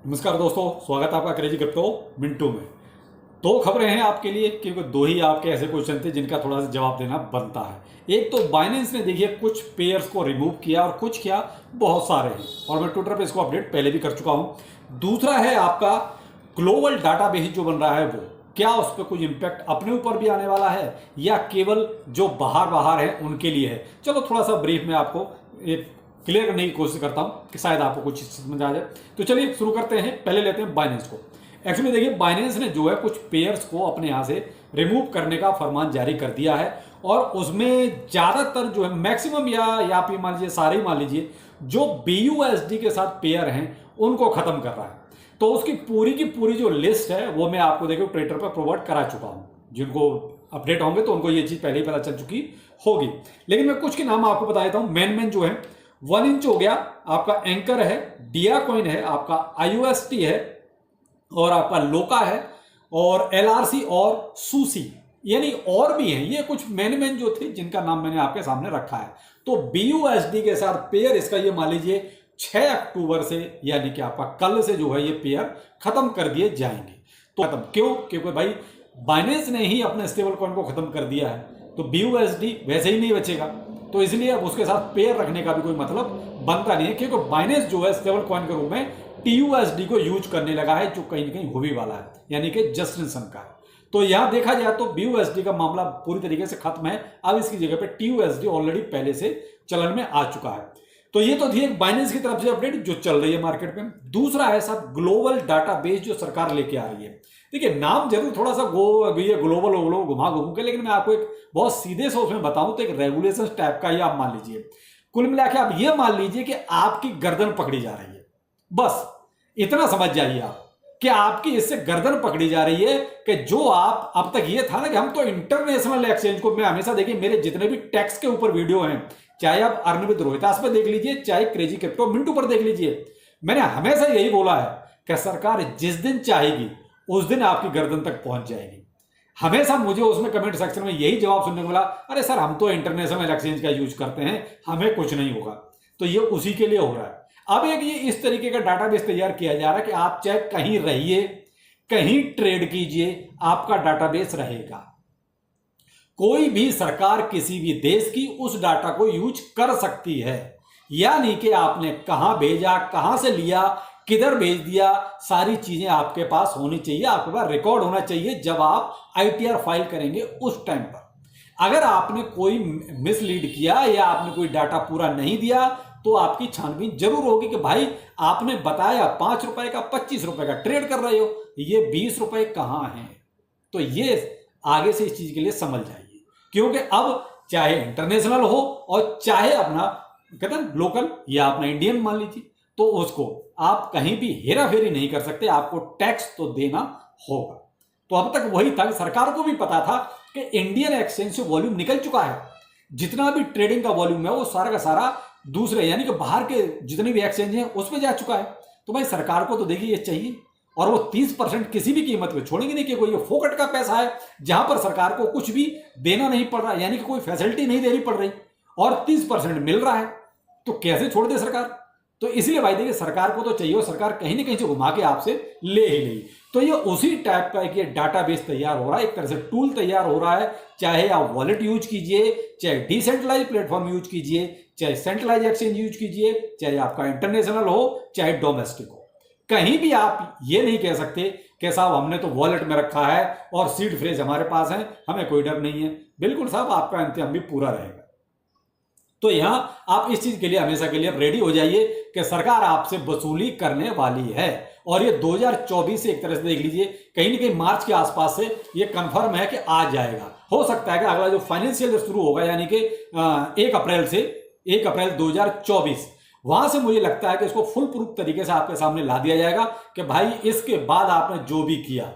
नमस्कार दोस्तों, स्वागत है आपका क्रेजी क्रिप्टो मिंटू में। दो खबरें हैं आपके लिए, क्योंकि दो ही आपके ऐसे क्वेश्चन थे जिनका थोड़ा सा जवाब देना बनता है। एक तो बाइनेंस ने देखिए कुछ पेयर्स को रिमूव किया और कुछ क्या बहुत सारे हैं, और मैं ट्विटर पे इसको अपडेट पहले भी कर चुका हूं। दूसरा है आपका ग्लोबल डाटाबेस जो बन रहा है, वो क्या उस पर कुछ इंपैक्ट अपने ऊपर भी आने वाला है या केवल जो बाहर बाहर है उनके लिए है। चलो थोड़ा सा ब्रीफ में आपको एक क्लियर करने की कोशिश करता हूं कि शायद आपको कुछ समझ आ जाए। तो चलिए शुरू करते हैं। पहले लेते हैं बाइनेंस को। एक्चुअली देखिए, बाइनेंस ने जो है कुछ पेयर्स को अपने यहां से रिमूव करने का फरमान जारी कर दिया है, और उसमें ज्यादातर जो है मैक्सिमम या आप ये मान लीजिए सारे ही मान लीजिए जो BUSD के साथ पेयर हैं उनको खत्म कर रहा है। तो उसकी की पूरी जो लिस्ट है वो मैं आपको देखिए ट्विटर पर प्रोवाइड करा चुका हूं। जिनको अपडेट होंगे तो उनको ये चीज पहले ही पता चल चुकी होगी, लेकिन मैं कुछ के नाम आपको बता देता हूं। मेन जो है 1 इंच हो गया आपका, एंकर है, डिया कॉइन है आपका, IUST है, और आपका लोका है, और LRC और सूसी, यानी और भी हैं। ये कुछ मेन जो थे जिनका नाम मैंने आपके सामने रखा है। तो BUSD के साथ पेयर इसका ये मान लीजिए 6 अक्टूबर से, यानी कि आपका कल से जो है ये पेयर खत्म कर दिए जाएंगे। तो खत्म क्यों? क्योंकि भाई बाइनेंस ने ही अपने स्टेबल कॉइन को खत्म कर दिया है, तो BUSD वैसे ही नहीं बचेगा। तो इसलिए अब उसके साथ पेयर रखने का भी कोई मतलब बनता नहीं है, क्योंकि बाइनेंस जो है स्टेबल कॉइन के रूप में TUSD को यूज करने लगा है, जो कहीं ना कहीं हो भी वाला है, यानी कि जस्टिन का है। तो यहां देखा जाए तो BUSD का मामला पूरी तरीके से खत्म है। अब इसकी जगह पे TUSD ऑलरेडी पहले से चलन में आ चुका है। तो ये तो थी एक बाइनेंस की तरफ से अपडेट जो चल रही है मार्केट में। दूसरा है सब ग्लोबल डाटाबेस जो सरकार लेके आ रही है। देखिए, नाम जरूर थोड़ा सा ग्लोबल घुमा घूम के, लेकिन मैं आपको एक बहुत सीधे से उसमें बताऊं तो एक रेगुलेशन टाइप का ही आप मान लीजिए। कुल मिला के आप ये मान लीजिए कि आपकी गर्दन पकड़ी जा रही है। बस इतना समझ जाइए आप कि आपकी इससे गर्दन पकड़ी जा रही है, कि जो आप अब तक ये था ना कि हम तो इंटरनेशनल एक्सचेंज को, मैं हमेशा देखिए मेरे जितने भी टैक्स के ऊपर वीडियो हैं, चाहे आप अर्न विद रोहितास पर देख लीजिए, चाहे क्रेजी क्रिप्टो मिंटू पर देख लीजिए, मैंने हमेशा यही बोला है कि सरकार जिस दिन चाहेगी उस दिन आपकी गर्दन तक पहुंच जाएगी। हमेशा मुझे उसमें कमेंट सेक्शन में यही जवाब सुनने को मिला, अरे सर हम तो इंटरनेशनल एक्सचेंज का यूज करते हैं, हमें कुछ नहीं होगा। तो ये उसी के लिए हो रहा है। अब एक ये इस तरीके का डाटाबेस तैयार किया जा रहा है कि आप चाहे कहीं रहिए, कहीं ट्रेड कीजिए, आपका डाटाबेस रहेगा। कोई भी सरकार किसी भी देश की उस डाटा को यूज कर सकती है, यानी कि आपने कहां भेजा, कहां से लिया, किधर भेज दिया, सारी चीजें आपके पास होनी चाहिए, आपके पास रिकॉर्ड होना चाहिए। जब आप ITR फाइल करेंगे उस टाइम पर अगर आपने कोई मिसलीड किया या आपने कोई डाटा पूरा नहीं दिया, तो आपकी छानबीन जरूर होगी कि भाई आपने बताया 5 रुपए का 25 रुपए का ट्रेड कर रहे हो, ये 20 रुपए कहां हैं। तो ये आगे से इस चीज के लिए समझ जाइए, क्योंकि अब चाहे इंटरनेशनल हो और चाहे अपना कहते हैं लोकल या अपना इंडियन मान लीजिए, तो उसको आप कहीं भी हेरा फेरी नहीं कर सकते, आपको टैक्स तो देना होगा। तो अब तक वही था कि सरकार को भी पता था कि इंडियन एक्सचेंज से वॉल्यूम निकल चुका है, जितना भी ट्रेडिंग का वॉल्यूम है वो सारा का सारा दूसरे यानी कि बाहर के जितने भी एक्सचेंज हैं उस पर जा चुका है। तो भाई सरकार को तो देखिए ये चाहिए, और वो 30% किसी भी कीमत पे छोड़ेंगे नहीं कि कोई ये फोकट का पैसा है जहां पर सरकार को कुछ भी देना नहीं पड़ रहा, यानी कि कोई फैसिलिटी नहीं देनी पड़ रही और 30% मिल रहा है, तो कैसे छोड़ दे सरकार। तो इसलिए भाई देखिए, सरकार को तो चाहिए और सरकार कहीं ना कहीं से घुमा के आपसे ले ही ले। तो ये उसी टाइप का एक ये डाटाबेस तैयार हो रहा है, एक तरह से टूल तैयार हो रहा है। चाहे आप वॉलेट यूज कीजिए, चाहे डिसेंट्रलाइज प्लेटफॉर्म यूज कीजिए, चाहे सेंट्रलाइज एक्सचेंज यूज कीजिए, चाहे आपका इंटरनेशनल हो चाहे डोमेस्टिक हो, कहीं भी आप ये नहीं कह सकते कि साहब हमने तो वॉलेट में रखा है और सीड फ्रेज हमारे पास है, हमें कोई डर नहीं है। बिल्कुल साहब, आपका इंतजाम भी पूरा रहेगा। तो यहां आप इस चीज के लिए हमेशा के लिए रेडी हो जाइए कि सरकार आपसे वसूली करने वाली है, और ये 2024 से एक तरह से देख लीजिए कहीं ना कहीं मार्च के आसपास से ये कंफर्म है कि आ जाएगा। हो सकता है कि अगला जो फाइनेंशियल शुरू होगा, यानी कि 1 अप्रैल से 1 अप्रैल 2024, वहां से मुझे लगता है कि इसको फुल प्रूफ तरीके से आपके सामने ला दिया जाएगा कि भाई इसके बाद आपने जो भी किया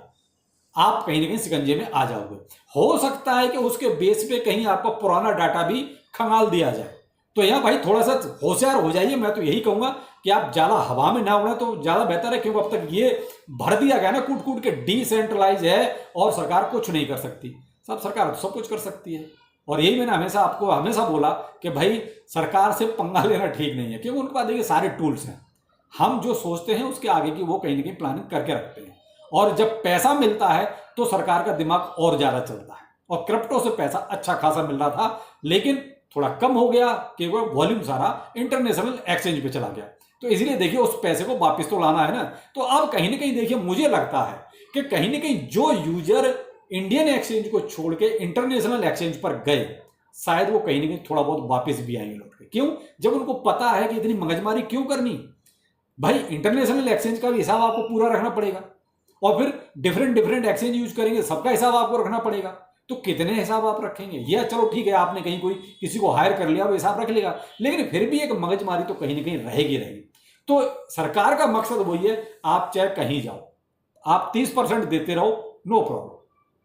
आप कहीं ना कहीं शिकंजे में आ जाओगे। हो सकता है कि उसके बेस पे कहीं आपका पुराना डाटा भी खंगाल दिया जाए। तो यहां भाई थोड़ा सा होशियार हो जाइए। मैं तो यही कहूंगा कि आप ज्यादा हवा में ना उड़े तो ज्यादा बेहतर है, क्योंकि अब तक ये भर दिया गया ना कूट कूट के डिसेंट्रलाइज है और सरकार कुछ नहीं कर सकती। सब सरकार सब कुछ कर सकती है, और यही मैंने हमेशा आपको हमेशा बोला कि भाई सरकार से पंगा लेना ठीक नहीं है, क्योंकि उनके पास देखिए सारे टूल्स हैं। हम जो सोचते हैं उसके आगे की वो कहीं ना कहीं प्लानिंग करके रखते हैं, और जब पैसा मिलता है तो सरकार का दिमाग और ज्यादा चलता है। और क्रिप्टो से पैसा अच्छा खासा मिल रहा था, लेकिन थोड़ा कम हो गया कि वो वॉल्यूम सारा इंटरनेशनल एक्सचेंज पे चला गया। तो इसलिए देखिए उस पैसे को वापस तो लाना है ना। तो अब कहीं ना कहीं देखिए मुझे लगता है कि कहीं ना कहीं जो यूजर इंडियन एक्सचेंज को छोड़ के इंटरनेशनल एक्सचेंज पर गए, शायद वो कहीं ना कहीं थोड़ा बहुत वापस भी आएंगे लौट के। क्यों? जब उनको पता है कि इतनी मगजमारी क्यों करनी भाई, इंटरनेशनल एक्सचेंज का भी हिसाब आपको पूरा रखना पड़ेगा, और फिर डिफरेंट एक्सचेंज यूज करेंगे, सबका हिसाब आपको रखना पड़ेगा। तो कितने हिसाब आप रखेंगे? या चलो ठीक है, आपने कहीं कोई किसी को हायर कर लिया, वो हिसाब रख लेगा, लेकिन फिर भी एक मगजमारी तो कहीं ना कहीं रहेगी। तो सरकार का मकसद वही है, आप चाहे कहीं जाओ, आप 30% देते रहो, नो प्रॉब्लम।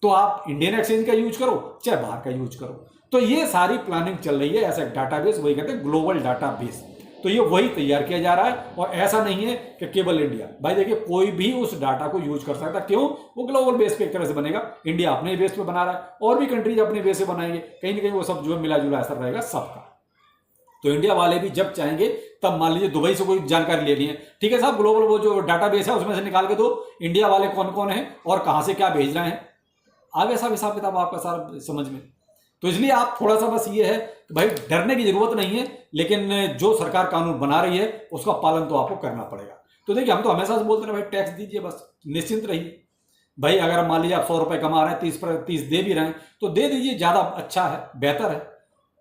तो आप इंडियन एक्सचेंज का यूज करो चाहे बाहर का यूज करो। तो ये सारी प्लानिंग चल रही है। ऐसा डाटाबेस, वही कहते हैं ग्लोबल डाटाबेस, तो ये वही तैयार किया जा रहा है। और ऐसा नहीं है कि केवल इंडिया, भाई देखिए कोई भी उस डाटा को यूज कर सकता है। क्यों? वो ग्लोबल बेस पे एक तरह से बनेगा। इंडिया अपने बेस पे बना रहा है, और भी कंट्रीज अपने बेस पे बनाएंगे, कहीं ना कहीं वो सब जो है मिला जुला असर रहेगा सबका। तो इंडिया वाले भी जब चाहेंगे तब, मान लीजिए दुबई से कोई जानकारी लेनी है, ठीक है साहब, ग्लोबल वो जो डाटाबेस है उसमें से निकाल के दो, इंडिया वाले कौन कौन है और कहां से क्या भेज रहे हैं, आगे सब हिसाब किताब आपका सारा समझ में। तो इसलिए आप थोड़ा सा बस ये है कि भाई डरने की जरूरत नहीं है, लेकिन जो सरकार कानून बना रही है उसका पालन तो आपको करना पड़ेगा। तो देखिए हम तो हमेशा से बोलते हैं भाई टैक्स दीजिए, बस निश्चिंत रहिए। भाई अगर मान लीजिए आप 100 रुपए कमा रहे हैं, 30 दे भी रहे हैं, तो दे दीजिए, ज्यादा अच्छा है, बेहतर है।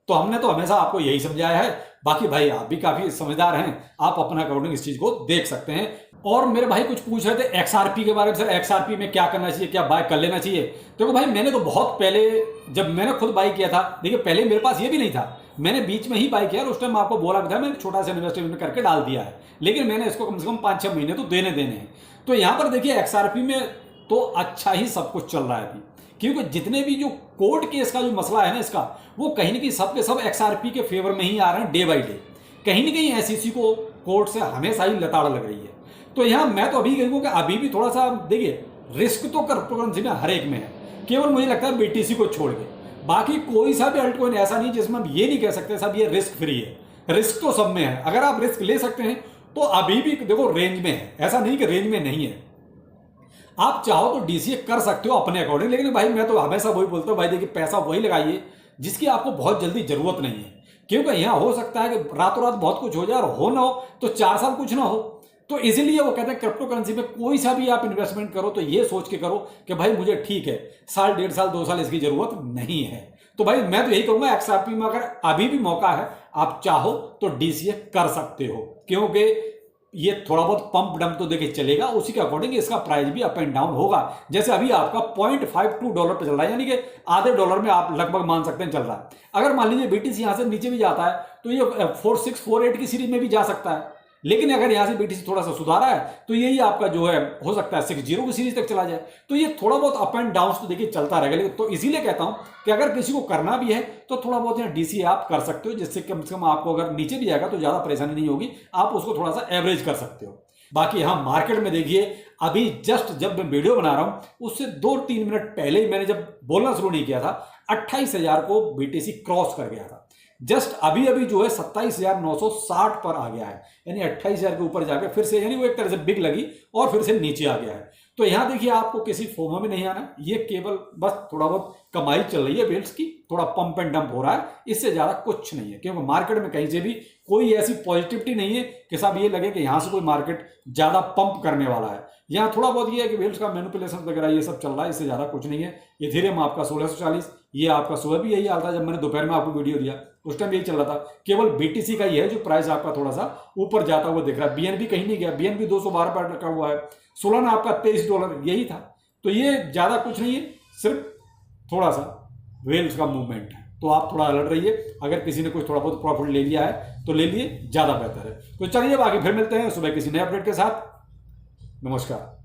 तो हमने तो हमेशा आपको यही समझाया है। बाकी भाई आप भी काफी समझदार हैं, आप अपना अकॉर्डिंग इस चीज को देख सकते हैं। और मेरे भाई कुछ पूछ रहे थे एक्सआरपी के बारे में, सर एक्सआरपी में क्या करना चाहिए, क्या बाय कर लेना चाहिए? देखो भाई मैंने तो बहुत पहले, जब मैंने खुद बाय किया था, देखिए पहले मेरे पास ये भी नहीं था, मैंने बीच में ही बाय किया, और उस टाइम आपको बोला भी था, मैंने छोटा सा इन्वेस्टमेंट करके डाल दिया है, लेकिन मैंने इसको कम से कम 5-6 महीने तो देने हैं। तो यहाँ पर देखिए एक्सआरपी में तो अच्छा ही सब कुछ चल रहा है अभी, क्योंकि जितने भी जो कोर्ट केस का जो मसला है ना इसका, वो कहीं ना कहीं सब के सब एक्सआरपी के फेवर में ही आ रहे हैं डे बाई डे। कहीं ना कहीं एसईसी को कोर्ट से हमेशा ही लताड़ लग रही है। तो यहाँ मैं तो अभी कहूँ कि अभी भी थोड़ा सा देखिए, रिस्क तो क्रिप्टोकरेंसी में हर एक में है, केवल मुझे लगता है बीटीसी को छोड़ के बाकी कोई सा भी अल्टकॉइन ऐसा नहीं जिसमें हम ये नहीं कह सकते सब ये रिस्क फ्री है। रिस्क तो सब में है, अगर आप रिस्क ले सकते हैं तो अभी भी देखो रेंज में है, ऐसा नहीं कि रेंज में नहीं है। आप चाहो तो डीसीए कर सकते हो अपने अकॉर्डिंग, लेकिन भाई मैं तो हमेशा वही बोलता हूँ, भाई देखिए पैसा वही लगाइए जिसकी आपको बहुत जल्दी जरूरत नहीं है। क्योंकि यहाँ हो सकता है कि रातों रात बहुत कुछ हो जाए, और हो ना हो तो 4 साल कुछ ना हो। तो इसीलिए वो कहते हैं क्रिप्टो करेंसी में कोई सा भी आप इन्वेस्टमेंट करो तो ये सोच के करो कि भाई मुझे ठीक है, साल 1.5 साल 2 साल इसकी जरूरत नहीं है। तो भाई मैं तो यही कहूंगा एक्सआरपी में अगर अभी भी मौका है, आप चाहो तो डीसीए कर सकते हो, क्योंकि ये थोड़ा बहुत पंप डंप तो देखिए चलेगा, उसी के अकॉर्डिंग इसका प्राइस भी अप एंड डाउन होगा। जैसे अभी आपका $0.52 पे चल रहा है, यानी कि आधे डॉलर में आप लगभग मान सकते हैं चल रहा है। अगर मान लीजिए बीटीसी यहां से नीचे भी जाता है तो ये 4648 की सीरीज में भी जा सकता है, लेकिन अगर यहां से बीटीसी थोड़ा सा सुधारा है तो यही आपका जो है हो सकता है 60 की सीरीज तक चला जाए। तो ये थोड़ा बहुत अप एंड डाउन तो देखिए चलता रहेगा। तो इसीलिए कहता हूं कि अगर किसी को करना भी है तो थोड़ा बहुत यहाँ डीसी आप कर सकते हो, जिससे कम से कम आपको अगर नीचे भी जाएगा तो ज्यादा परेशानी नहीं होगी, आप उसको थोड़ा सा एवरेज कर सकते हो। बाकी हाँ मार्केट में देखिए अभी जस्ट जब मैं वीडियो बना रहा हूं उससे 2-3 मिनट पहले ही मैंने जब बोलना शुरू नहीं किया था 28,000 को बीटीसी क्रॉस कर गया था। जस्ट अभी अभी जो है 27,960 पर आ गया है, यानी 28,000 के ऊपर जाकर फिर से, यानी वो एक तरह से बिग लगी और फिर से नीचे आ गया है। तो यहां देखिए आपको किसी फोमो में नहीं आना, ये केवल बस थोड़ा बहुत कमाई चल रही है वेल्स की, थोड़ा पंप एंड डंप हो रहा है, इससे ज्यादा कुछ नहीं है। क्योंकि मार्केट में कहीं से भी कोई ऐसी पॉजिटिविटी नहीं है कि साहब ये लगे कि यहां से कोई मार्केट ज्यादा पंप करने वाला है। यहाँ थोड़ा बहुत ये है कि वेल्स का मैनिपुलेशन वगैरह ये सब चल रहा है, इससे ज्यादा कुछ नहीं है। इथेरियम आपका 1640, ये आपका सुबह भी यही हाल था, जब मैंने दोपहर में आपको वीडियो दिया उस टाइम यही चल रहा था। केवल बीटीसी का ये है जो प्राइस आपका थोड़ा सा ऊपर जाता हुआ दिख रहा है। बीएनबी कहीं नहीं गया, बीएनबी 212 पर रखा हुआ है। सोलाना आपका $23 यही था। तो ये ज्यादा कुछ नहीं है, सिर्फ थोड़ा सा वेल्स का मूवमेंट है। तो आप थोड़ा अलर्ट रहिए, अगर किसी ने कुछ थोड़ा बहुत प्रॉफिट ले लिया है तो ले लिए, ज्यादा बेहतर है। तो चलिए बाकी फिर मिलते हैं सुबह किसी नए अपडेट के साथ। नमस्कार।